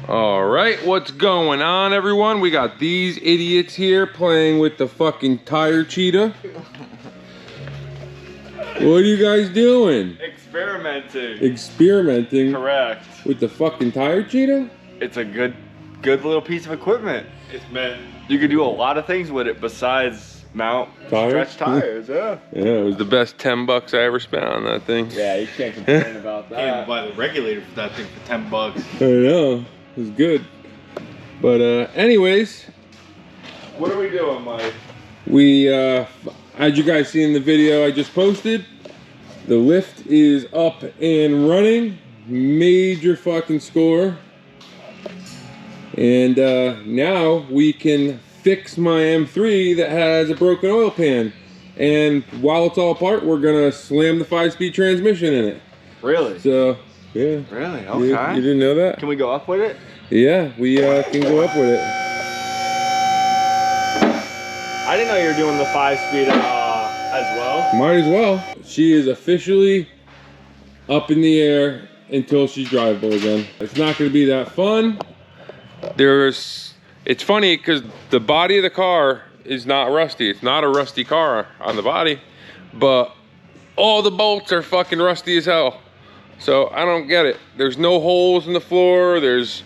All right, what's going on, everyone? We got these idiots here playing with the fucking tire cheetah. What are you guys doing? Experimenting. Experimenting? Correct. With the fucking tire cheetah? It's a good little piece of equipment. It's meant. You can do a lot of things with it besides mount stretch tires. Yeah. Yeah, it was the best $10 I ever spent on that thing. Yeah, you can't complain about that. Can't even buy the regulator for that thing for $10. I know. It was good. But anyways, what are we doing, Mike? We as you guys see in the video I just posted, the lift is up and running. Major fucking score. And now we can fix my M3 that has a broken oil pan. And while it's all apart, we're gonna slam the 5-speed transmission in it. Really? So yeah. Really? Okay. You didn't know that? Can we go up with it? Yeah, we can go up with it. I didn't know you were doing the 5-speed as well. Might as well. She is officially up in the air until she's drivable again. It's not going to be that fun. It's funny because the body of the car is not rusty. It's not a rusty car on the body, but all the bolts are fucking rusty as hell. So I don't get it. There's no holes in the floor. There's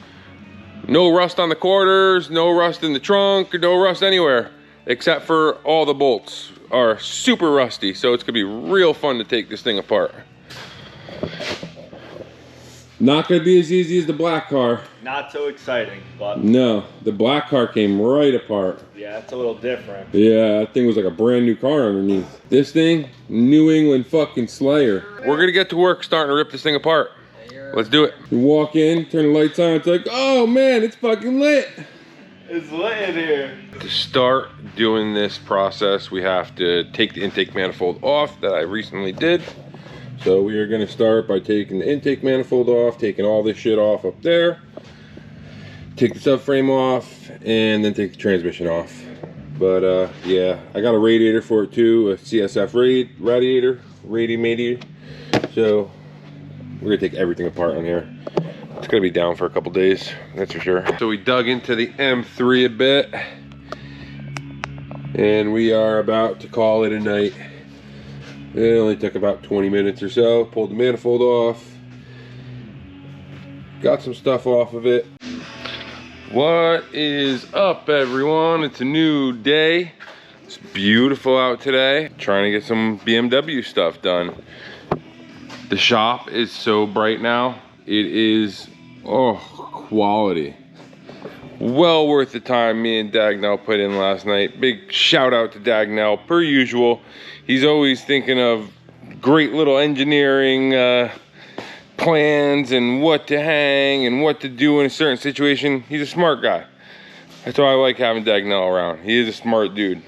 no rust on the quarters, no rust in the trunk, no rust anywhere, except for all the bolts are super rusty. So it's gonna be real fun to take this thing apart. Not gonna be as easy as the black car. Not so exciting, but. No, the black car came right apart. Yeah, it's a little different. Yeah, that thing was like a brand new car underneath. This thing, New England fucking Slayer. We're gonna get to work starting to rip this thing apart. Let's do it. You walk in, turn the lights on, it's like, oh man, it's fucking lit. It's lit in here. To start doing this process, we have to take the intake manifold off that I recently did. So we are gonna start by taking the intake manifold off, taking all this shit off up there, take the subframe off, and then take the transmission off. But yeah, I got a radiator for it too, a CSF radiator. So we're gonna take everything apart on here. It's gonna be down for a couple days, that's for sure. So we dug into the M3 a bit, and we are about to call it a night. It only took about 20 minutes or so. Pulled the manifold off, got some stuff off of it. What is up, everyone? It's a new day. It's beautiful out today. Trying to get some BMW stuff done. The shop is so bright now. It is, oh, quality. Well worth the time me and Dagnell put in last night. Big shout out to Dagnell, per usual. He's always thinking of great little engineering plans and what to hang and what to do in a certain situation. He's a smart guy. That's why I like having Dagnell around. He is a smart dude.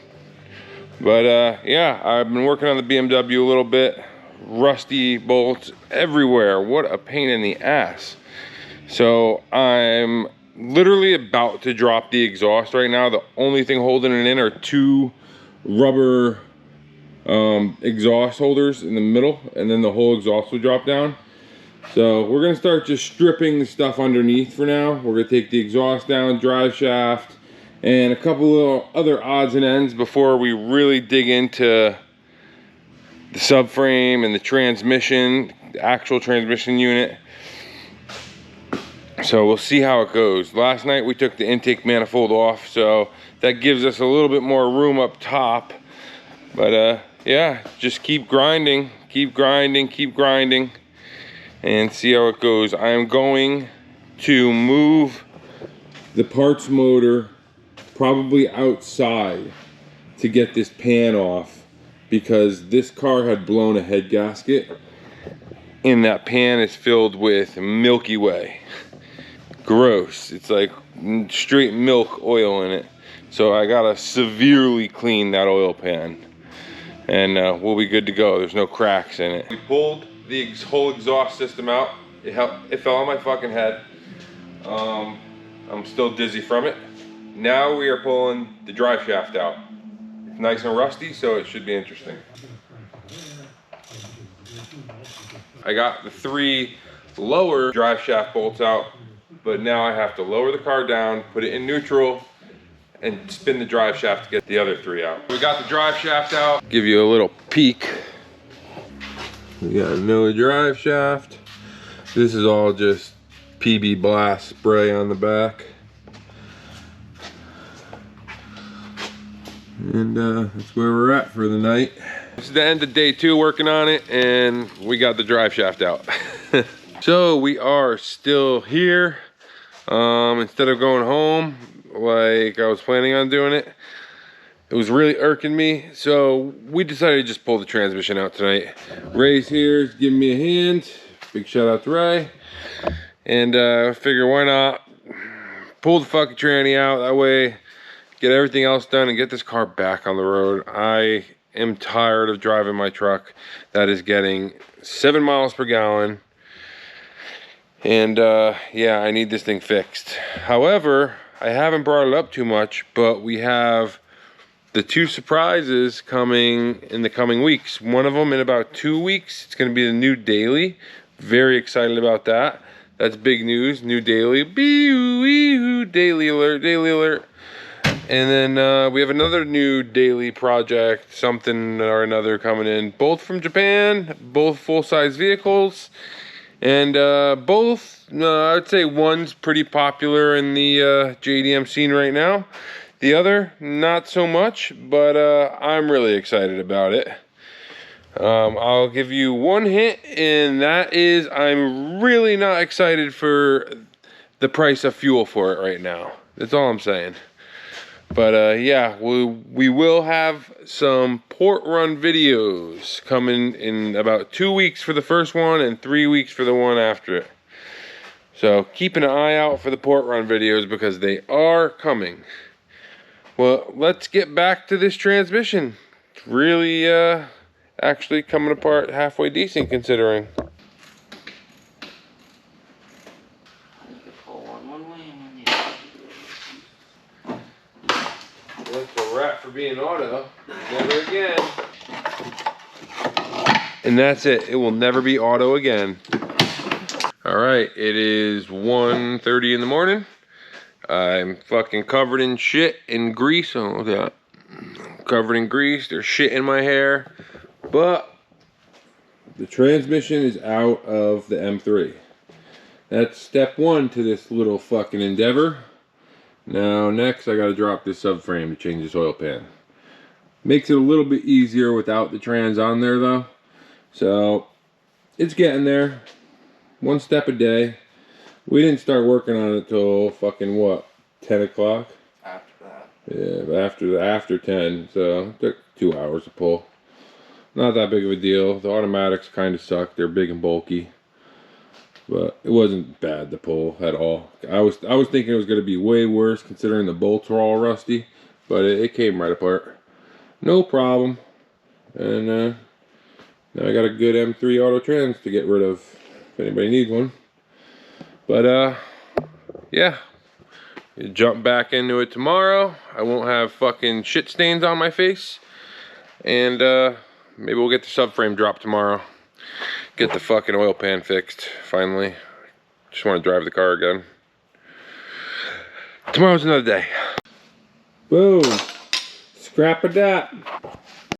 But yeah, I've been working on the BMW a little bit. Rusty bolts everywhere. What a pain in the ass. So I'm literally about to drop the exhaust right now. The only thing holding it in are two rubber exhaust holders in the middle, and then the whole exhaust will drop down. So we're gonna start just stripping the stuff underneath for now. We're gonna take the exhaust down, drive shaft, and a couple of other odds and ends before we really dig into the subframe and the transmission, the actual transmission unit. So we'll see how it goes. Last night we took the intake manifold off, so that gives us a little bit more room up top. But yeah, just keep grinding, and see how it goes. I am going to move the parts motor probably outside to get this pan off, because this car had blown a head gasket and that pan is filled with Milky Way. Gross. It's like straight milk oil in it. So I gotta severely clean that oil pan, and we'll be good to go. There's no cracks in it. We pulled the whole exhaust system out. It fell on my fucking head. I'm still dizzy from it. Now we are pulling the drive shaft out. It's nice and rusty, so it should be interesting. I got the 3 lower drive shaft bolts out, but now I have to lower the car down, put it in neutral, and spin the drive shaft to get the other 3 out. We got the drive shaft out. Give you a little peek. We got another drive shaft. This is all just PB Blast spray on the back. And that's where we're at for the night. This is the end of day 2 working on it, and we got the drive shaft out. So we are still here. Instead of going home like I was planning on doing it, it was really irking me, so we decided to just pull the transmission out tonight. Ray's here, he's giving me a hand. Big shout out to Ray. And I figure why not pull the fucking tranny out, that way get everything else done and get this car back on the road. I am tired of driving my truck that is getting 7 miles per gallon. And yeah, I need this thing fixed. However, I haven't brought it up too much, but we have the 2 surprises coming in the coming weeks. One of them in about 2 weeks. It's going to be the new daily. Very excited about that. That's big news. New daily. Daily alert, daily alert. And then we have another new daily project, something or another coming in. Both from Japan, both full-size vehicles. And both, I'd say one's pretty popular in the JDM scene right now. The other, not so much, but I'm really excited about it. I'll give you one hint, and that is I'm really not excited for the price of fuel for it right now. That's all I'm saying. But yeah, we will have some port run videos coming in about 2 weeks for the first one and 3 weeks for the one after it. So keeping an eye out for the port run videos because they are coming. Well, let's get back to this transmission. It's really actually coming apart halfway decent considering. That's a wrap for being auto. Never again. And that's it. It will never be auto again. Alright, it is 1:30 in the morning. I'm fucking covered in shit and grease. Oh, look at that. I'm covered in grease. There's shit in my hair. But the transmission is out of the M3. That's step 1 to this little fucking endeavor. Now next I gotta drop this subframe to change this oil pan. Makes it a little bit easier without the trans on there though. So it's getting there. 1 step a day. We didn't start working on it till fucking what? 10 o'clock? After that. Yeah, after 10. So it took 2 hours to pull. Not that big of a deal. The automatics kind of suck. They're big and bulky. But it wasn't bad to pull at all. I was thinking it was going to be way worse considering the bolts were all rusty, but it came right apart. No problem. And now I got a good M3 auto trans to get rid of if anybody needs one. But yeah, jump back into it tomorrow. I won't have fucking shit stains on my face, and maybe we'll get the subframe dropped tomorrow. Get the fucking oil pan fixed, finally. Just want to drive the car again. Tomorrow's another day. Boom. Scrap of that.